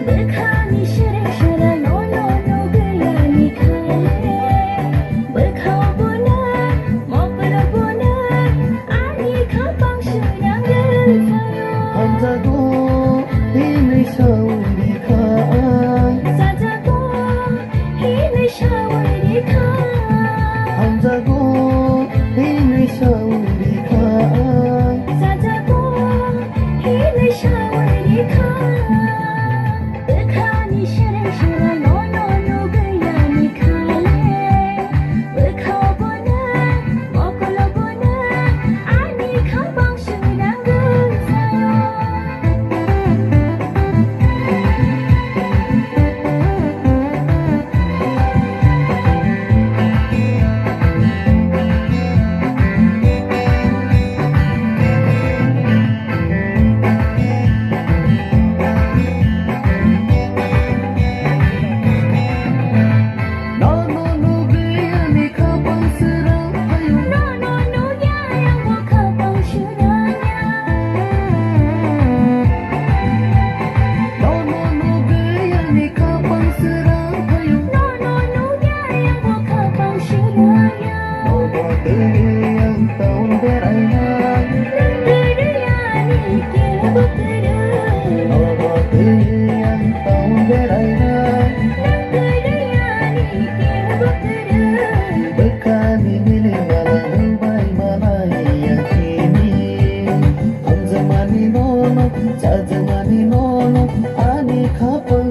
Berkani syara-syara no gayani khale Berkau bona mopla bona ani khapang syudang gertayo Hamzago ini sauri khan Sajago hini shawari kha Hamzago ini sauri khan Sajago hini shawari kha Berkani syara-syara no gayani khale Berkau bona mopla bona ani khapang syudang gertayo Nono gayani kapang serang hayu No ya yang mau khapang syudangnya Nono gayani kapang serang hayu No ya yang mau khapang syudangnya Nono yang tahun berayang Nangkudayani kira bukuru Nono yang tahun berayang Nangkudayani kira bukuru Bekani milik malang bayi mana yang kini Hamzamani nono, Jajamani nono, ani kapang